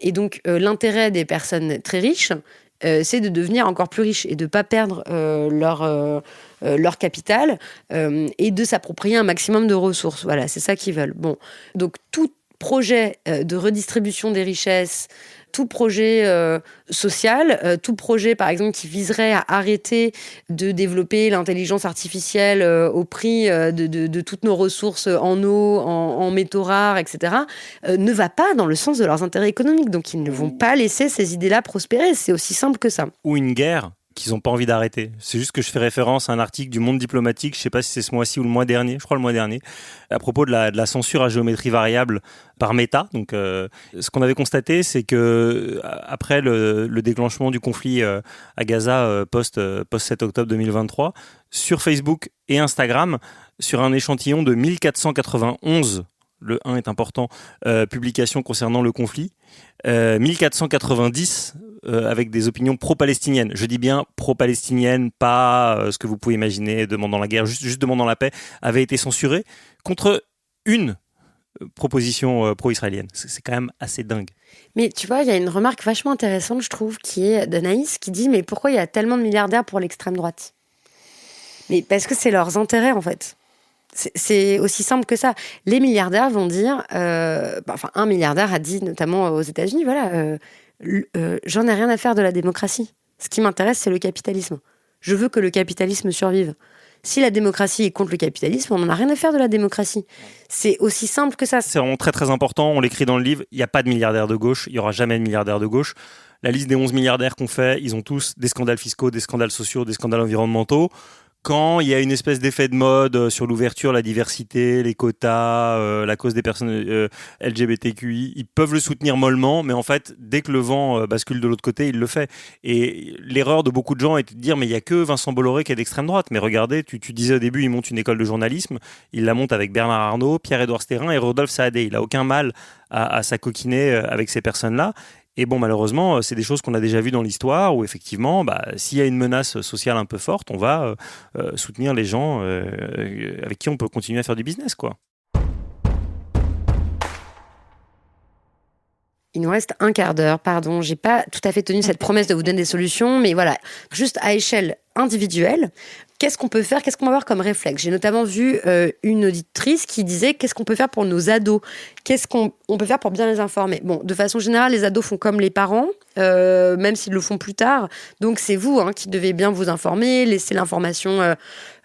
Et donc, l'intérêt des personnes très riches, c'est de devenir encore plus riches et de ne pas perdre leur capital et de s'approprier un maximum de ressources. Voilà, c'est ça qu'ils veulent. Bon, donc tout projet de redistribution des richesses, tout projet social, tout projet, par exemple, qui viserait à arrêter de développer l'intelligence artificielle au prix de toutes nos ressources en eau, en métaux rares, etc., ne va pas dans le sens de leurs intérêts économiques. Donc, ils ne vont pas laisser ces idées-là prospérer. C'est aussi simple que ça. Ou une guerre qu'ils n'ont pas envie d'arrêter. C'est juste que je fais référence à un article du Monde diplomatique, je ne sais pas si c'est ce mois-ci ou le mois dernier, je crois le mois dernier, à propos de la censure à géométrie variable par Meta. Donc, ce qu'on avait constaté, c'est que après le déclenchement du conflit à Gaza post 7 octobre 2023, sur Facebook et Instagram, sur un échantillon de 1491, le 1 est important, publications concernant le conflit, 1490 avec des opinions pro-palestiniennes. Je dis bien pro-palestiniennes, pas ce que vous pouvez imaginer, demandant la guerre, juste demandant la paix, avaient été censurées contre une proposition pro-israélienne. C'est quand même assez dingue. Mais tu vois, il y a une remarque vachement intéressante, je trouve, qui est d'Anaïs, qui dit « Mais pourquoi il y a tellement de milliardaires pour l'extrême droite ?» Mais parce que c'est leurs intérêts, en fait. C'est aussi simple que ça. Les milliardaires vont dire, un milliardaire a dit notamment aux États-Unis, voilà, j'en ai rien à faire de la démocratie. Ce qui m'intéresse, c'est le capitalisme. Je veux que le capitalisme survive. Si la démocratie est contre le capitalisme, on n'en a rien à faire de la démocratie. C'est aussi simple que ça. C'est vraiment très très important, on l'écrit dans le livre, il n'y a pas de milliardaires de gauche, il n'y aura jamais de milliardaires de gauche. La liste des 11 milliardaires qu'on fait, ils ont tous des scandales fiscaux, des scandales sociaux, des scandales environnementaux. Quand il y a une espèce d'effet de mode sur l'ouverture, la diversité, les quotas, la cause des personnes LGBTQI, ils peuvent le soutenir mollement, mais en fait, dès que le vent bascule de l'autre côté, il le fait. Et l'erreur de beaucoup de gens est de dire, mais il n'y a que Vincent Bolloré qui est d'extrême droite. Mais regardez, tu disais au début, il monte une école de journalisme, il la monte avec Bernard Arnault, Pierre-Édouard Stérin et Rodolphe Saadé. Il n'a aucun mal à s'acoquiner avec ces personnes-là. Et bon, malheureusement, c'est des choses qu'on a déjà vues dans l'histoire où effectivement, s'il y a une menace sociale un peu forte, on va soutenir les gens avec qui on peut continuer à faire du business, quoi. Il nous reste un quart d'heure, pardon, j'ai pas tout à fait tenu cette promesse de vous donner des solutions, mais voilà, juste à échelle individuelle, qu'est-ce qu'on peut faire, qu'est-ce qu'on va avoir comme réflexe ? J'ai notamment vu une auditrice qui disait qu'est-ce qu'on peut faire pour nos ados ? Qu'est-ce qu'on peut faire pour bien les informer ? Bon, de façon générale, les ados font comme les parents, même s'ils le font plus tard. Donc c'est vous qui devez bien vous informer, laisser l'information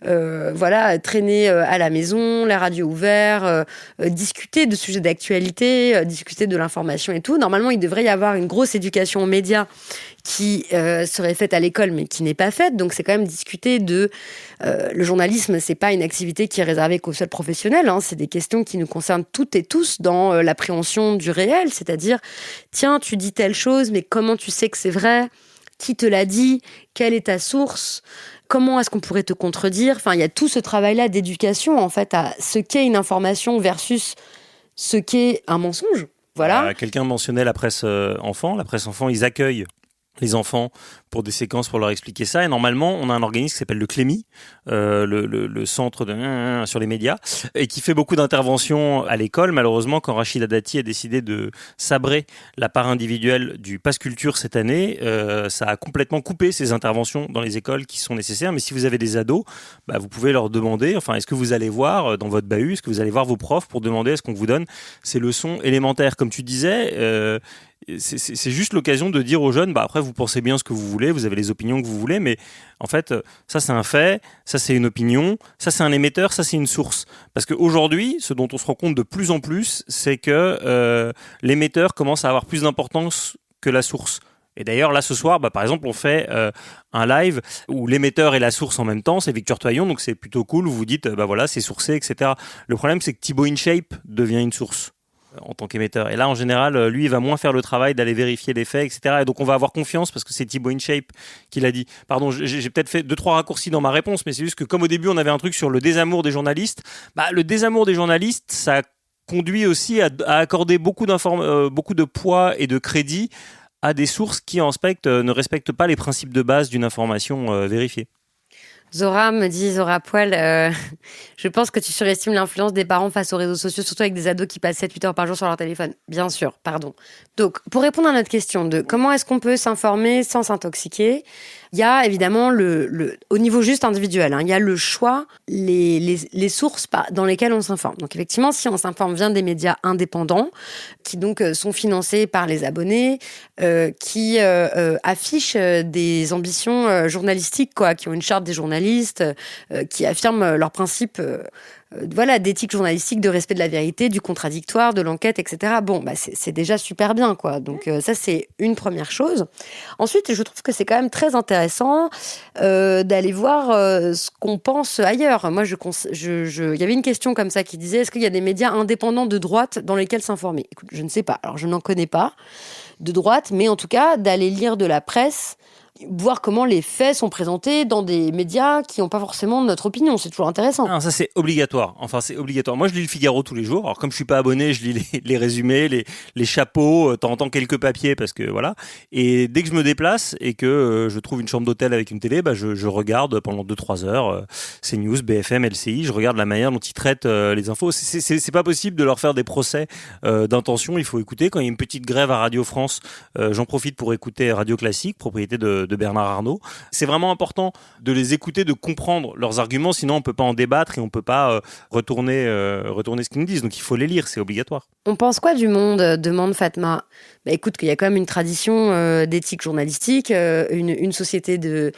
traîner à la maison, la radio ouverte, discuter de sujets d'actualité, discuter de l'information et tout. Normalement, il devrait y avoir une grosse éducation aux médias qui serait faite à l'école, mais qui n'est pas faite. Donc, c'est quand même discuter de... le journalisme, c'est pas une activité qui est réservée qu'aux seuls professionnels. C'est des questions qui nous concernent toutes et tous dans l'appréhension du réel. C'est-à-dire, tiens, tu dis telle chose, mais comment tu sais que c'est vrai ? Qui te l'a dit ? Quelle est ta source ? Comment est-ce qu'on pourrait te contredire ? Enfin, il y a tout ce travail-là d'éducation, en fait, à ce qu'est une information versus ce qu'est un mensonge. Voilà. Quelqu'un mentionnait la presse enfant. La presse enfant, ils accueillent les enfants pour des séquences pour leur expliquer ça. Et normalement, on a un organisme qui s'appelle le CLEMI, le centre sur les médias, et qui fait beaucoup d'interventions à l'école. Malheureusement, quand Rachida Dati a décidé de sabrer la part individuelle du Pass Culture cette année, ça a complètement coupé ces interventions dans les écoles qui sont nécessaires. Mais si vous avez des ados, vous pouvez leur demander, est-ce que vous allez voir dans votre bahut, est-ce que vous allez voir vos profs pour demander est-ce qu'on vous donne ces leçons élémentaires. Comme tu disais, c'est juste l'occasion de dire aux jeunes, après vous pensez bien ce que vous voulez, vous avez les opinions que vous voulez, mais en fait ça c'est un fait, ça c'est une opinion, ça c'est un émetteur, ça c'est une source. Parce qu'aujourd'hui, ce dont on se rend compte de plus en plus, c'est que l'émetteur commence à avoir plus d'importance que la source. Et d'ailleurs, là, ce soir, par exemple, on fait un live où l'émetteur et la source en même temps, c'est Victor Toyon, donc c'est plutôt cool, vous vous dites, voilà, c'est sourcé, etc. Le problème, c'est que Thibaut InShape devient une source en tant qu'émetteur. Et là, en général, lui, il va moins faire le travail d'aller vérifier les faits, etc. Et donc, on va avoir confiance parce que c'est Thibaut InShape qui l'a dit. Pardon, j'ai peut-être fait 2-3 raccourcis dans ma réponse, mais c'est juste que comme au début, on avait un truc sur le désamour des journalistes, le désamour des journalistes, ça conduit aussi à accorder beaucoup de poids et de crédit à des sources qui, ne respectent pas les principes de base d'une information vérifiée. Zora me dit, Zora Poil, je pense que tu surestimes l'influence des parents face aux réseaux sociaux, surtout avec des ados qui passent 7-8 heures par jour sur leur téléphone. Bien sûr, pardon. Donc, pour répondre à notre question de comment est-ce qu'on peut s'informer sans s'intoxiquer, il y a évidemment au niveau juste individuel, il y a le choix, les sources dans lesquelles on s'informe. Donc effectivement, si on s'informe via des médias indépendants, qui donc sont financés par les abonnés, qui affichent des ambitions journalistiques, qui ont une charte des journalistes, qui affirment leurs principes d'éthique journalistique, de respect de la vérité, du contradictoire, de l'enquête, etc. Bon, c'est déjà super bien, Donc ça, c'est une première chose. Ensuite, je trouve que c'est quand même très intéressant d'aller voir ce qu'on pense ailleurs. Moi, il y avait une question comme ça qui disait, est-ce qu'il y a des médias indépendants de droite dans lesquels s'informer ? Écoute, je ne sais pas. Alors, je n'en connais pas de droite, mais en tout cas, d'aller lire de la presse, voir comment les faits sont présentés dans des médias qui n'ont pas forcément notre opinion. C'est toujours intéressant. Non, ça c'est obligatoire. C'est obligatoire. Moi, je lis le Figaro tous les jours. Alors, comme je suis pas abonné, je lis les résumés, les chapeaux, de temps en temps quelques papiers, parce que voilà. Et dès que je me déplace et que je trouve une chambre d'hôtel avec une télé, je regarde pendant 2-3 heures CNews, BFM, LCI. Je regarde la manière dont ils traitent les infos. C'est pas possible de leur faire des procès d'intention. Il faut écouter. Quand il y a une petite grève à Radio France, j'en profite pour écouter Radio Classique, propriété de Bernard Arnault. C'est vraiment important de les écouter, de comprendre leurs arguments, sinon on peut pas en débattre et on peut pas retourner ce qu'ils nous disent. Donc il faut les lire, c'est obligatoire. On pense quoi du monde, demande Fatma. Écoute, qu'il y a quand même une tradition d'éthique journalistique, une société de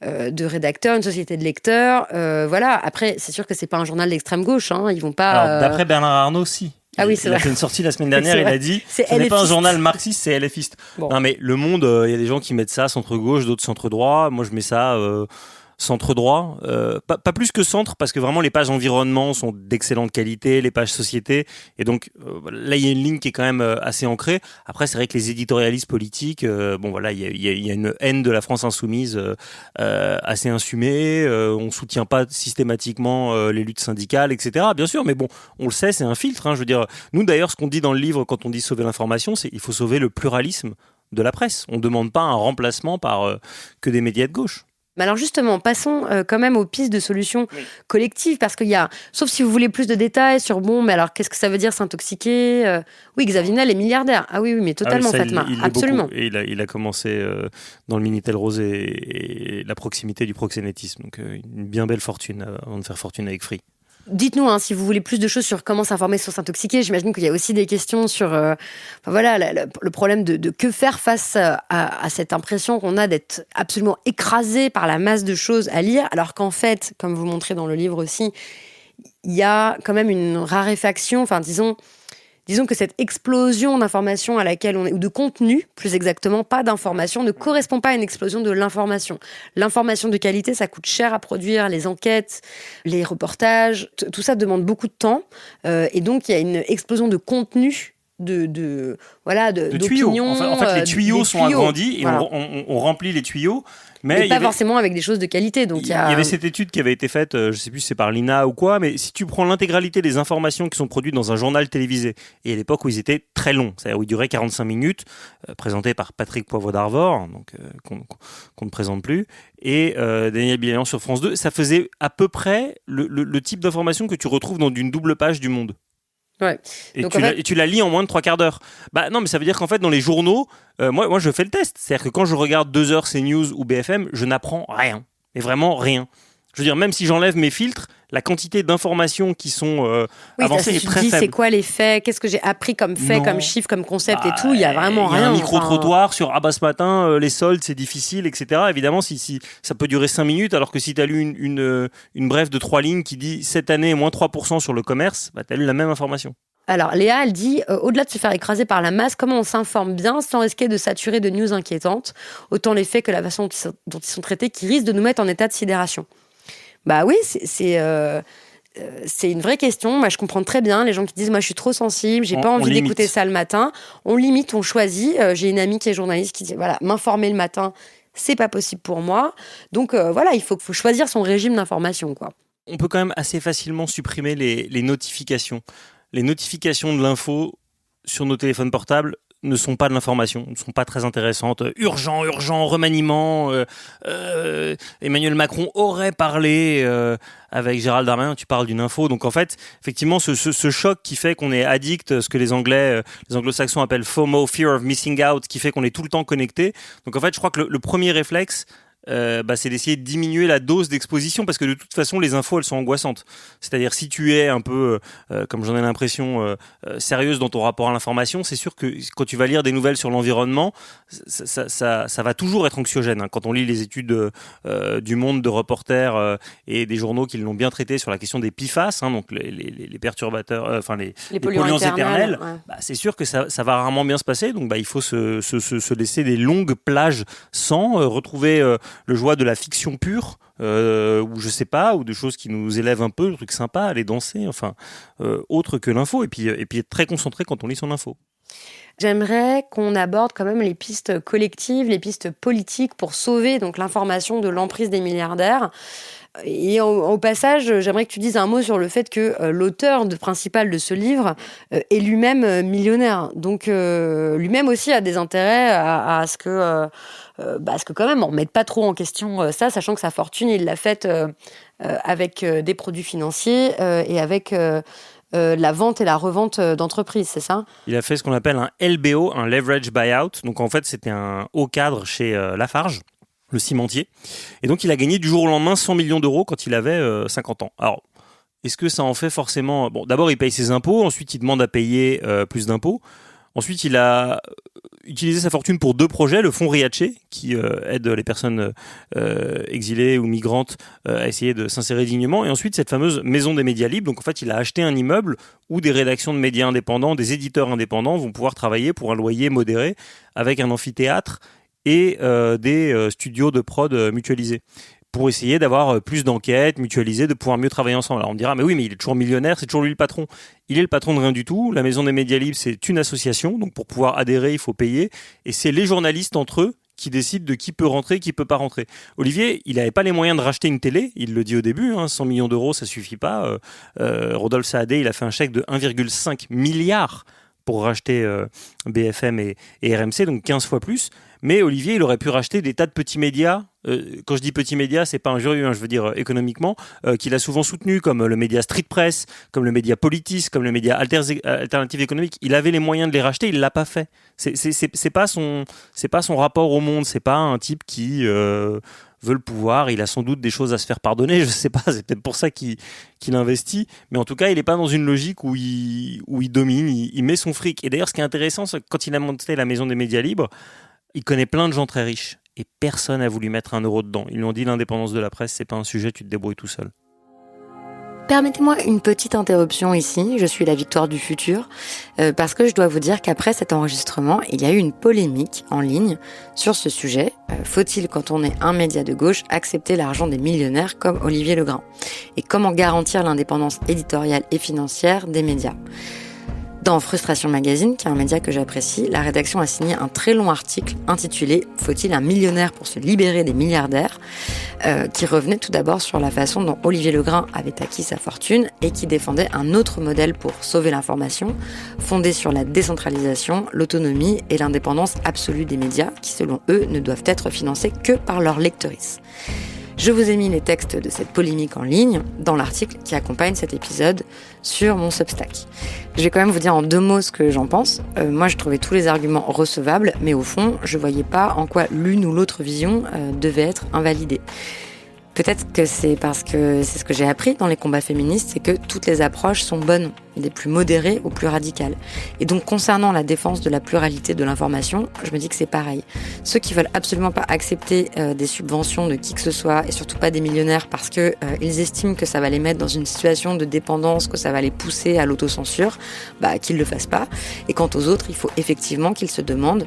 rédacteurs, une société de lecteurs. Après, c'est sûr que c'est pas un journal d'extrême gauche. Ils vont pas. Alors, d'après Bernard Arnault, si. Ah oui, c'est vrai. Il a fait une sortie la semaine dernière, il a dit ce n'est pas un journal marxiste, c'est LFiste. Bon. Non mais Le Monde, il y a des gens qui mettent ça centre-gauche, d'autres centre-droit. Moi je mets ça centre-droit. Pas plus que centre, parce que vraiment les pages environnement sont d'excellente qualité, les pages société. Et donc là il y a une ligne qui est quand même assez ancrée. Après c'est vrai que les éditorialistes politiques, il y a une haine de la France insoumise assez insumée. On soutient pas systématiquement les luttes syndicales, etc. Bien sûr, mais bon, on le sait, c'est un filtre. Je veux dire, nous d'ailleurs, ce qu'on dit dans le livre quand on dit sauver l'information, c'est qu'il faut sauver le pluralisme de la presse. On demande pas un remplacement par que des médias de gauche. Mais alors justement, passons quand même aux pistes de solutions collectives, parce qu'il y a, sauf si vous voulez plus de détails sur, mais alors qu'est-ce que ça veut dire s'intoxiquer ? Oui, Xavier Niel est milliardaire. Ah oui, mais totalement, Fatma, absolument. Et il a commencé dans le Minitel Rosé et la proximité du proxénétisme, donc une bien belle fortune avant de faire fortune avec Free. Dites-nous si vous voulez plus de choses sur comment s'informer sans s'intoxiquer. J'imagine qu'il y a aussi des questions sur le problème de que faire face à cette impression qu'on a d'être absolument écrasé par la masse de choses à lire, alors qu'en fait, comme vous montrez dans le livre aussi, il y a quand même une raréfaction, disons que cette explosion d'informations à laquelle on est, ou de contenu, plus exactement, pas d'information, ne correspond pas à une explosion de l'information. L'information de qualité, ça coûte cher à produire, les enquêtes, les reportages, tout ça demande beaucoup de temps. Et donc, il y a une explosion de contenu, de tuyaux. En fait, les tuyaux sont agrandis et on remplit les tuyaux. Mais pas forcément avec des choses de qualité. Donc il y avait cette étude qui avait été faite, je sais plus si c'est par l'INA ou quoi, mais si tu prends l'intégralité des informations qui sont produites dans un journal télévisé, et à l'époque où ils étaient très longs, c'est-à-dire où ils duraient 45 minutes, présentés par Patrick Poivre d'Arvor, donc qu'on ne présente plus, et Daniel Biléan sur France 2, ça faisait à peu près le type d'information que tu retrouves dans une double page du Monde. Ouais. Et, donc, tu la lis en moins de 3/4 d'heure. Bah non, mais ça veut dire qu'en fait, dans les journaux, moi je fais le test. C'est-à-dire que quand je regarde 2 heures CNews ou BFM, je n'apprends rien. Mais vraiment rien. Je veux dire, même si j'enlève mes filtres, la quantité d'informations qui sont avancées est très faible. C'est quoi les faits ? Qu'est-ce que j'ai appris comme fait, comme chiffre, comme concept et tout ? Il y a vraiment rien. Il y a un micro-trottoir sur ce matin, les soldes, c'est difficile, etc. Évidemment, si ça peut durer 5 minutes, alors que si tu as lu une brève de 3 lignes qui dit cette année, moins 3% sur le commerce, bah, tu as lu la même information. Alors, Léa, elle dit, au-delà de se faire écraser par la masse, comment on s'informe bien sans risquer de saturer de news inquiétantes, autant les faits que la façon dont ils sont traités, qui risquent de nous mettre en état de sidération. Bah oui, c'est une vraie question. Moi, je comprends très bien les gens qui disent, moi, je suis trop sensible, j'ai pas envie d'écouter ça le matin. On limite, on choisit. J'ai une amie qui est journaliste qui dit, voilà, m'informer le matin, c'est pas possible pour moi. Donc, voilà, il faut choisir son régime d'information, quoi. On peut quand même assez facilement supprimer les notifications. Les notifications de l'info sur nos téléphones portables ne sont pas de l'information, ne sont pas très intéressantes. Urgent, remaniement. Emmanuel Macron aurait parlé avec Gérald Darmanin. Tu parles d'une info. Donc en fait, effectivement, ce choc qui fait qu'on est addict, ce que les anglo-saxons appellent FOMO, Fear of Missing Out, qui fait qu'on est tout le temps connecté. Donc en fait, je crois que le premier réflexe, c'est d'essayer de diminuer la dose d'exposition, parce que de toute façon les infos elles sont angoissantes. C'est-à-dire si tu es un peu comme j'en ai l'impression sérieuse dans ton rapport à l'information, c'est sûr que quand tu vas lire des nouvelles sur l'environnement, ça va toujours être anxiogène, hein. Quand on lit les études du Monde de reporters et des journaux qui l'ont bien traité sur la question des PFAS, hein, donc les perturbateurs, les polluants éternels, ouais. Bah, c'est sûr que ça va rarement bien se passer. Donc il faut se laisser des longues plages sans retrouver le joie de la fiction pure, ou je sais pas, ou de choses qui nous élèvent un peu, le truc sympa, aller danser, autre que l'info, et puis être très concentré quand on lit son info. J'aimerais qu'on aborde quand même les pistes collectives, les pistes politiques pour sauver donc l'information de l'emprise des milliardaires. Et au passage, j'aimerais que tu dises un mot sur le fait que l'auteur principal de ce livre est lui-même millionnaire. Donc lui-même aussi a des intérêts à ce que quand même on ne mette pas trop en question ça, sachant que sa fortune, il l'a faite avec des produits financiers et avec la vente et la revente d'entreprises, c'est ça ? Il a fait ce qu'on appelle un LBO, un Leverage Buyout. Donc en fait, c'était un haut cadre chez Lafarge, le cimentier. Et donc, il a gagné du jour au lendemain 100 millions d'euros quand il avait 50 ans. Alors, est-ce que ça en fait forcément... Bon, d'abord, il paye ses impôts. Ensuite, il demande à payer plus d'impôts. Ensuite, il a utilisé sa fortune pour 2 projets. Le fonds Riace, qui aide les personnes exilées ou migrantes à essayer de s'insérer dignement. Et ensuite, cette fameuse maison des médias libres. Donc, en fait, il a acheté un immeuble où des rédactions de médias indépendants, des éditeurs indépendants vont pouvoir travailler pour un loyer modéré avec un amphithéâtre et des studios de prod mutualisés, pour essayer d'avoir plus d'enquêtes mutualisées, de pouvoir mieux travailler ensemble. Alors on me dira, mais oui, mais il est toujours millionnaire, c'est toujours lui le patron. Il est le patron de rien du tout. La Maison des Médias Libres, c'est une association, donc pour pouvoir adhérer, il faut payer. Et c'est les journalistes entre eux qui décident de qui peut rentrer, qui peut pas rentrer. Olivier, il n'avait pas les moyens de racheter une télé, il le dit au début, 100 millions d'euros, ça suffit pas. Rodolphe Saadé, il a fait un chèque de 1,5 milliard pour racheter BFM et RMC, donc 15 fois plus. Mais Olivier, il aurait pu racheter des tas de petits médias. Quand je dis petits médias, c'est pas injurieux, je veux dire économiquement, qu'il a souvent soutenu, comme le média Street Press, comme le média Politis, comme le média Alternative Économique. Il avait les moyens de les racheter, il l'a pas fait. C'est pas son rapport au monde. C'est pas un type qui veut le pouvoir. Il a sans doute des choses à se faire pardonner. Je sais pas. C'est peut-être pour ça qu'il investit. Mais en tout cas, il est pas dans une logique où il domine. Il met son fric. Et d'ailleurs, ce qui est intéressant, c'est que quand il a monté la Maison des Médias Libres, il connaît plein de gens très riches et personne n'a voulu mettre 1 euro dedans. Ils lui ont dit, l'indépendance de la presse, c'est pas un sujet, tu te débrouilles tout seul. Permettez-moi une petite interruption ici, je suis la Victoire du futur, parce que je dois vous dire qu'après cet enregistrement, il y a eu une polémique en ligne sur ce sujet. Faut-il, quand on est un média de gauche, accepter l'argent des millionnaires comme Olivier Legrain ? Et comment garantir l'indépendance éditoriale et financière des médias ? Dans Frustration Magazine, qui est un média que j'apprécie, la rédaction a signé un très long article intitulé « Faut-il un millionnaire pour se libérer des milliardaires ?», qui revenait tout d'abord sur la façon dont Olivier Legrain avait acquis sa fortune et qui défendait un autre modèle pour sauver l'information, fondé sur la décentralisation, l'autonomie et l'indépendance absolue des médias, qui selon eux ne doivent être financés que par leurs lectrices. Je vous ai mis les textes de cette polémique en ligne dans l'article qui accompagne cet épisode sur mon Substack. Je vais quand même vous dire en 2 mots ce que j'en pense. Moi, je trouvais tous les arguments recevables, mais au fond, je voyais pas en quoi l'une ou l'autre vision devait être invalidée. Peut-être que c'est parce que c'est ce que j'ai appris dans les combats féministes, c'est que toutes les approches sont bonnes, des plus modérées aux plus radicales. Et donc, concernant la défense de la pluralité de l'information, je me dis que c'est pareil. Ceux qui veulent absolument pas accepter des subventions de qui que ce soit, et surtout pas des millionnaires, parce que ils estiment que ça va les mettre dans une situation de dépendance, que ça va les pousser à l'autocensure, qu'ils le fassent pas. Et quant aux autres, il faut effectivement qu'ils se demandent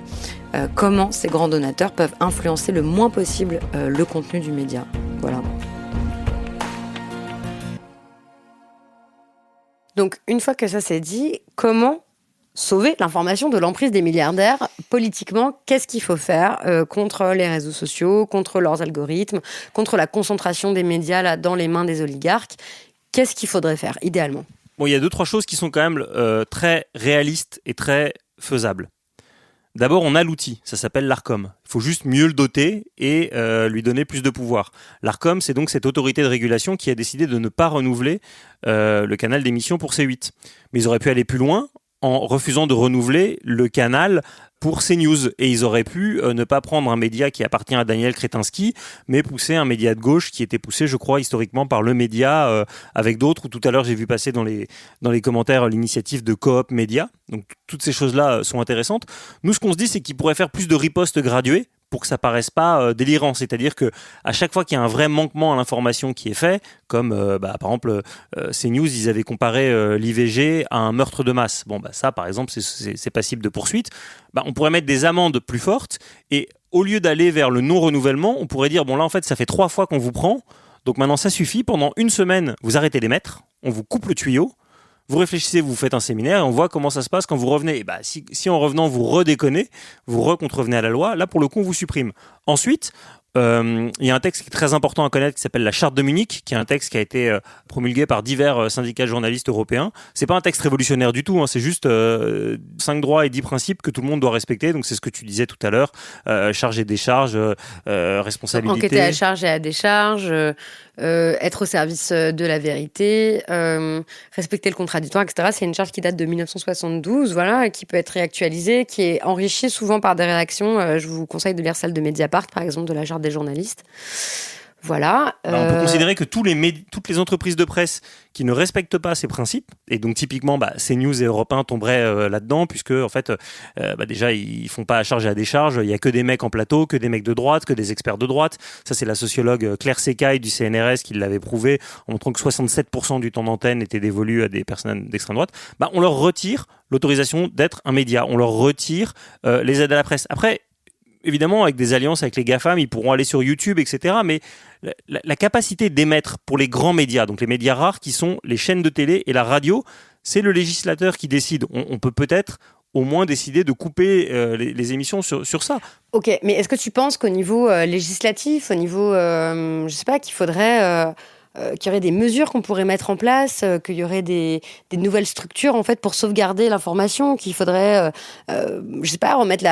comment ces grands donateurs peuvent influencer le moins possible le contenu du média. Voilà. Donc, une fois que ça c'est dit, comment sauver l'information de l'emprise des milliardaires politiquement? Qu'est-ce qu'il faut faire contre les réseaux sociaux, contre leurs algorithmes, contre la concentration des médias là, dans les mains des oligarques? Qu'est-ce qu'il faudrait faire, idéalement? Bon, il y a 2-3 choses qui sont quand même très réalistes et très faisables. D'abord, on a l'outil, ça s'appelle l'Arcom. Il faut juste mieux le doter et lui donner plus de pouvoir. L'Arcom, c'est donc cette autorité de régulation qui a décidé de ne pas renouveler le canal d'émission pour C8. Mais ils auraient pu aller plus loin en refusant de renouveler le canal pour CNews. Et ils auraient pu ne pas prendre un média qui appartient à Daniel Kretinsky, mais pousser un média de gauche qui était poussé, je crois, historiquement par le média avec d'autres. Tout à l'heure, j'ai vu passer dans les commentaires l'initiative de Coop Média. Donc toutes ces choses-là sont intéressantes. Nous, ce qu'on se dit, c'est qu'ils pourraient faire plus de ripostes graduées pour que ça paraisse pas délirant. C'est-à-dire que à chaque fois qu'il y a un vrai manquement à l'information qui est fait, comme par exemple CNews, ils avaient comparé l'IVG à un meurtre de masse. Bon, ça, par exemple, c'est passible de poursuite. On pourrait mettre des amendes plus fortes et au lieu d'aller vers le non-renouvellement, on pourrait dire, bon là, en fait, ça fait 3 fois qu'on vous prend, donc maintenant, ça suffit. Pendant 1 semaine, vous arrêtez d'émettre, on vous coupe le tuyau, vous réfléchissez, vous faites un séminaire et on voit comment ça se passe quand vous revenez. Et si en revenant, vous redéconnez, vous recontrevenez à la loi, là, pour le coup, on vous supprime. Ensuite, il y a un texte qui est très important à connaître qui s'appelle la Charte de Munich, qui est un texte qui a été promulgué par divers syndicats de journalistes européens. C'est pas un texte révolutionnaire du tout, c'est juste 5 droits et 10 principes que tout le monde doit respecter. Donc c'est ce que tu disais tout à l'heure, charge et décharge, responsabilité. Enquêter à charge et à décharge, être au service de la vérité, respecter le contradictoire, etc. C'est une charge qui date de 1972, voilà, et qui peut être réactualisée, qui est enrichie souvent par des rédactions. Je vous conseille de lire celle de Mediapart, par exemple, de la Charte des journalistes. Voilà. On peut considérer que toutes les entreprises de presse qui ne respectent pas ces principes, et donc typiquement CNews et Europe 1 tomberaient là-dedans, puisque en fait, déjà ils font pas à charge et à décharge, il y a que des mecs en plateau, que des mecs de droite, que des experts de droite. Ça, c'est la sociologue Claire Secaille du CNRS qui l'avait prouvé en montrant que 67% du temps d'antenne était dévolu à des personnes d'extrême droite. On leur retire l'autorisation d'être un média, on leur retire les aides à la presse. Après, évidemment, avec des alliances avec les GAFAM, ils pourront aller sur YouTube, etc. Mais la capacité d'émettre pour les grands médias, donc les médias rares qui sont les chaînes de télé et la radio, c'est le législateur qui décide. On peut peut-être au moins décider de couper les émissions sur ça. Ok, mais est-ce que tu penses qu'au niveau législatif, au niveau, je sais pas, qu'il faudrait... qu'il y aurait des mesures qu'on pourrait mettre en place, qu'il y aurait des nouvelles structures en fait pour sauvegarder l'information, qu'il faudrait, je sais pas, remettre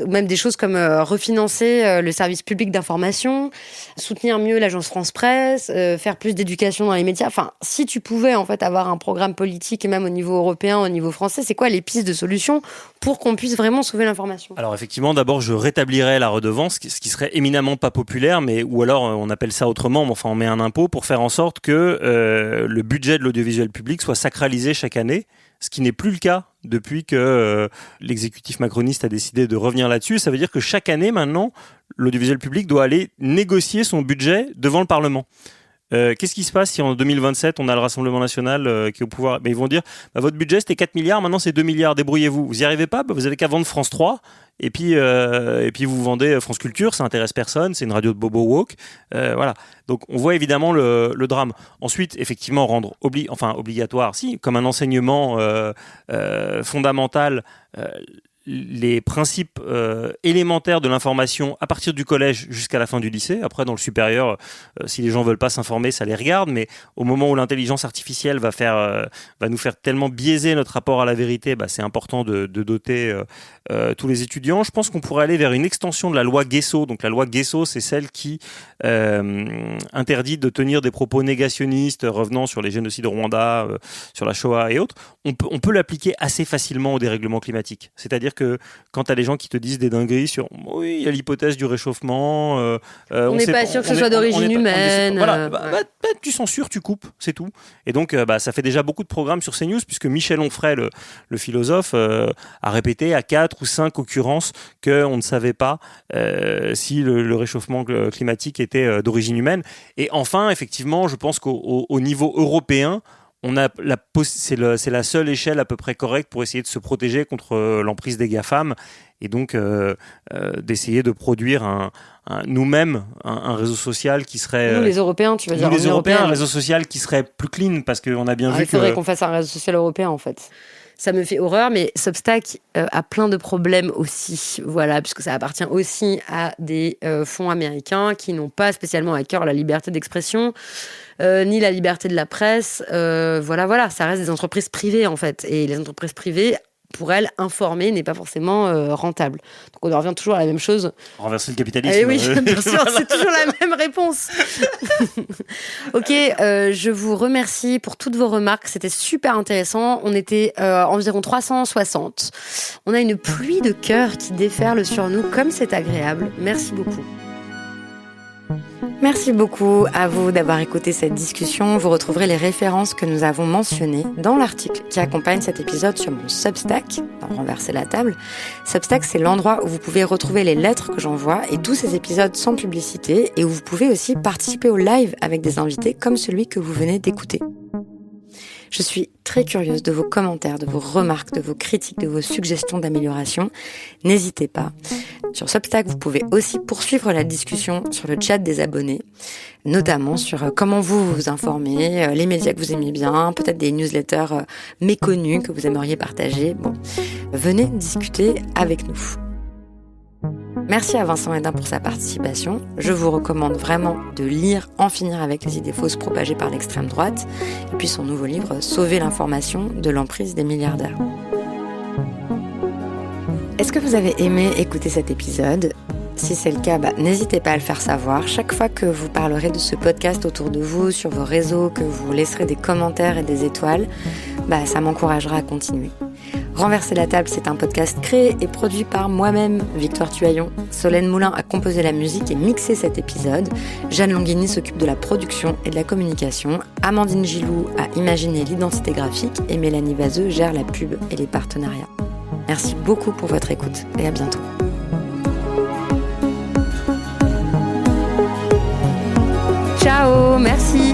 ou même des choses comme refinancer le service public d'information, soutenir mieux l'agence France Presse, faire plus d'éducation dans les médias. Enfin, si tu pouvais en fait avoir un programme politique et même au niveau européen, au niveau français, c'est quoi les pistes de solutions pour qu'on puisse vraiment sauver l'information? Alors effectivement, d'abord je rétablirais la redevance, ce qui serait éminemment pas populaire, ou alors on appelle ça autrement, mais enfin on met un impôt pour faire en sorte que le budget de l'audiovisuel public soit sacralisé chaque année, ce qui n'est plus le cas depuis que l'exécutif macroniste a décidé de revenir là-dessus. Ça veut dire que chaque année maintenant, l'audiovisuel public doit aller négocier son budget devant le Parlement. Qu'est-ce qui se passe si en 2027 on a le Rassemblement national qui est au pouvoir? Ils vont dire votre budget c'était 4 milliards, maintenant c'est 2 milliards, débrouillez-vous. Vous n'y arrivez pas, vous avez qu'à vendre France 3 et puis vous vendez France Culture, ça intéresse personne, c'est une radio de bobo woke. Voilà. Donc on voit évidemment le drame. Ensuite, effectivement, rendre obligatoire, si, comme un enseignement fondamental, les principes élémentaires de l'information à partir du collège jusqu'à la fin du lycée. Après, dans le supérieur, si les gens veulent pas s'informer, ça les regarde. Mais au moment où l'intelligence artificielle va nous faire tellement biaiser notre rapport à la vérité, c'est important de doter tous les étudiants. Je pense qu'on pourrait aller vers une extension de la loi Guesso. Donc la loi Guesso, c'est celle qui interdit de tenir des propos négationnistes revenant sur les génocides au Rwanda, sur la Shoah et autres. On peut l'appliquer assez facilement au dérèglement climatique. C'est-à-dire que quand tu as des gens qui te disent des dingueries sur oui, il y a l'hypothèse du réchauffement, on n'est pas sûr que ce soit d'origine humaine. Voilà, tu censures, tu coupes, c'est tout. Et donc, ça fait déjà beaucoup de programmes sur CNews, puisque Michel Onfray, le philosophe, a répété à 4 ou 5 occurrences qu'on ne savait pas si le réchauffement climatique était d'origine humaine. Et enfin, effectivement, je pense qu'au niveau européen, c'est la seule échelle à peu près correcte pour essayer de se protéger contre l'emprise des GAFAM et donc d'essayer de produire nous-mêmes un réseau social qui serait... Nous, les Européens, tu veux dire? Nous, les Européens, un réseau social qui serait plus clean, parce qu'on a bien vu que... Il faudrait qu'on fasse un réseau social européen, en fait. Ça me fait horreur, mais Substack a plein de problèmes aussi, voilà, puisque ça appartient aussi à des fonds américains qui n'ont pas spécialement à cœur la liberté d'expression, ni la liberté de la presse. Voilà, ça reste des entreprises privées, en fait. Et les entreprises privées, pour elles, informer n'est pas forcément rentable. Donc on en revient toujours à la même chose. Renverser le capitalisme. Eh oui, bien sûr, c'est toujours la même réponse. Ok, je vous remercie pour toutes vos remarques. C'était super intéressant. On était environ 360. On a une pluie de cœurs qui déferle sur nous, comme c'est agréable. Merci beaucoup. Merci beaucoup à vous d'avoir écouté cette discussion. Vous retrouverez les références que nous avons mentionnées dans l'article qui accompagne cet épisode sur mon Substack, dans Renverser la table. Substack, c'est l'endroit où vous pouvez retrouver les lettres que j'envoie et tous ces épisodes sans publicité, et où vous pouvez aussi participer au live avec des invités comme celui que vous venez d'écouter. Je suis très curieuse de vos commentaires, de vos remarques, de vos critiques, de vos suggestions d'amélioration. N'hésitez pas. Sur Substack, vous pouvez aussi poursuivre la discussion sur le chat des abonnés, notamment sur comment vous vous informez, les médias que vous aimez bien, peut-être des newsletters méconnus que vous aimeriez partager. Bon, venez discuter avec nous. Merci à Vincent Hédin pour sa participation. Je vous recommande vraiment de lire En finir avec les idées fausses propagées par l'extrême droite, et puis son nouveau livre Sauver l'information de l'emprise des milliardaires. Est-ce que vous avez aimé écouter cet épisode ? Si c'est le cas, n'hésitez pas à le faire savoir. Chaque fois que vous parlerez de ce podcast autour de vous, sur vos réseaux, que vous laisserez des commentaires et des étoiles, ça m'encouragera à continuer. Renverser la table, c'est un podcast créé et produit par moi-même, Victoire Tuaillon. Solène Moulin a composé la musique et mixé cet épisode. Jeanne Longhini s'occupe de la production et de la communication. Amandine Gilou a imaginé l'identité graphique et Mélanie Vazeux gère la pub et les partenariats. Merci beaucoup pour votre écoute et à bientôt. Ciao, merci.